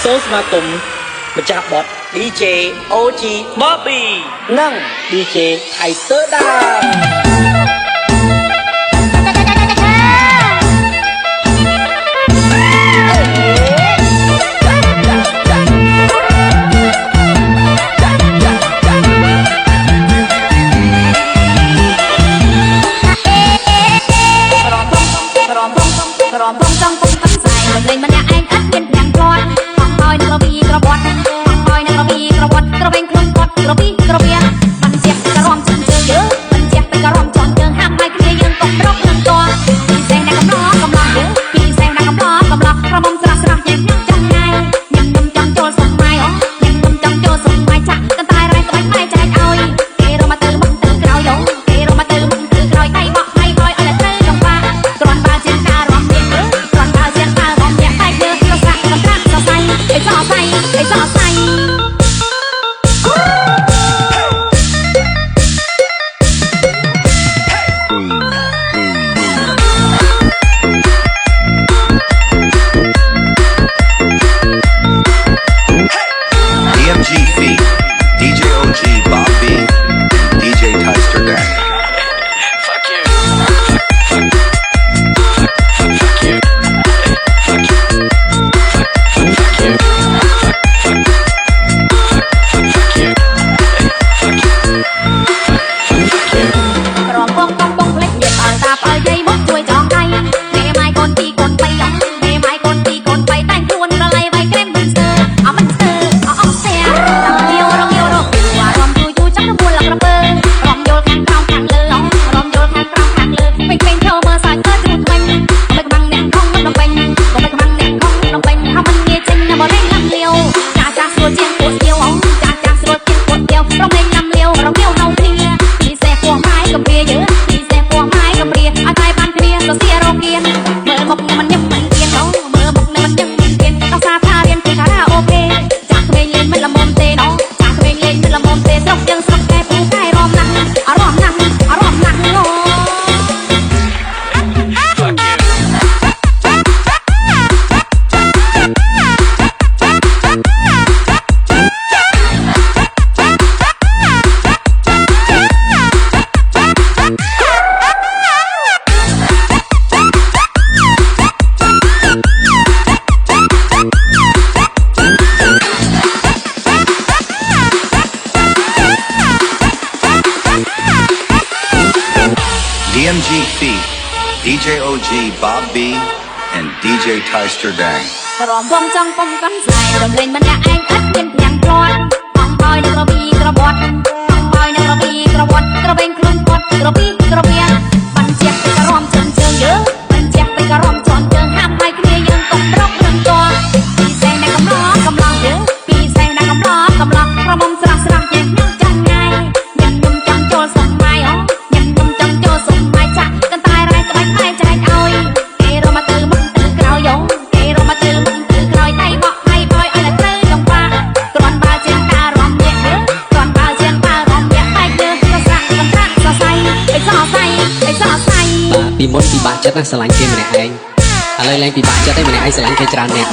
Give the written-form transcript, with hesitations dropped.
សូមស្វាគមន៍ម្ចាស់បទ DJ OG Bobby និង DJ Tiger Dan លេងម្នាក់ឯងអត់មានទាំងគាត់អស់ហើយនឹងរវីក្របត់អស់ហើយនឹងរវីក្របត់ក្រវែងខ្លួនគាត់ក្រវីក្រវៀមិនជះទៅក្រំជើងយើងមិនជះទៅក្រំជន់ជើងហាប់ហើយគ្នាយើងកុំប្រកនឹងតពីសេះណាកំឡោះកំឡោះយើងពីសេះណាកំឡោះកំឡោះក្រមុំស្រស់ស្រស់យើងចង់ថ្ងៃញ៉ាំនំចង់ចូលសុំម៉ៃអូញ៉ាំនំចង់ចូលសុំម៉ៃចាក់កន្តែរ៉ៃក្បាច់ម៉ៃចែកឲ្យគេរមទៅមុខទៅក្រោយអូគេរមទៅមុខទៅក្រោយដៃបោះដៃឲ្យឲ្យទៅចង្វាគ្រាន់បើជាការរំលឹកគ្រាន់បើជាការរំលឹកតែយើងរសាក់រសាក់សរសៃអីសរសៃអីសរសៃDMG Feet, DJ OG Bobby, DJ Tiger Dan. Fuck you. Fuck you. Fuck you. Fuck you. Fuck you. Fuck you. រំបងកំបងភ្លេចញាតអើតាប់អើយាយមកជួយចងដៃមេម៉ាយកូនទីកូន3អស់មេម៉ាយកូនទីកូន3តែងខ្លួនរលៃវៃក្រែមមិនស្ទើអមិនស្ទើអស់ស្ទែរងាវរងាវរពីអារម្មណ៍យូរចាំទៅមួយលក្រពើរំយល់ខាងក្រោមខាងលើរំយល់ខាងក្រោមខាងលើពេញពេញចូលមើលសាច់ទៅទ្រុឌវិញមិនខ្មាំងអ្នកខំមិនពេញក៏មិនខ្មាំងអ្នកខំមិនពេញហើយមិនងាយចេញណាបរិញណាំលាវចាចាស្រួលជាងពួកស្ទៀវចាចាស្រួលជាងពួកស្ទៀវរំលេងណាំលាវរងាវហៅគ្នាពីសេះពោះម៉ាយកំព្រាយើពីសេះពោះម៉ាយកំព្រាឲ្យតែបានគ្នាទៅសៀរោគៀនមើលមុខមិនញឹមមិនទៀនមើលមុខមិនញឹមមិនទៀនដល់សារថារៀនពីខារ៉ាអូខេចាក់ក្មេងលេងមិនល្មមទេចាក់ក្មេងលេងមិនល្មមទេស្រុកយើងស្រុកតែពូកែរំណាស់អារម្មណ៍ណាស់អារម្មណ៍ណាស់អូDMG Feet, DJ OG Bobby, and DJ Tiger Dan. រំបងចង់ពំកាន់ស្លែងរំលេងម្នាក់ឯងអត់មានទាំងគាត់អស់ហើយនឹងរវីក្របត់អស់ហើយនឹងរវីក្របត់ក្រវែងខ្លួនគាត់ក្រវីក្រវៀមិនជះទៅក្រំជើងយើងមិនជះទៅក្រំជន់ជើងហាប់ហើយគ្នាយើងកុំប្រកនឹងតពីសេះណាកំឡោះកំឡោះយើងពីសេះណាកំឡោះកំឡោះក្រមុំស្រស់ស្រស់យើងចង់ថ្ងៃញ៉ាំនំចង់ចូលសុំម៉ៃអូញ៉ាំនំចង់ចូលសុំម៉ៃចាក់កន្តែរ៉ៃក្បាច់ម៉ៃចែកឲ្យគេរមទៅមុខទៅក្រោយអូគេរមទៅមុខទៅក្រោយដៃបោះដៃឲ្យឲ្យទៅចង្វាគ្រាន់បើជាការរំលាក់គ្រាន់បើជាការរំលាក់តែយើងរសាក់កន្ត្រាក់សរសៃអីសរសៃអីសរសៃពីមុនពិបាកចិត្តណាស្រឡាញ់គេម្នាក់ឯងឥឡូវឡើងពិបាកចិត្តឯងម្នាក់ឯងស្រឡាញ់គេច្រើនណាស់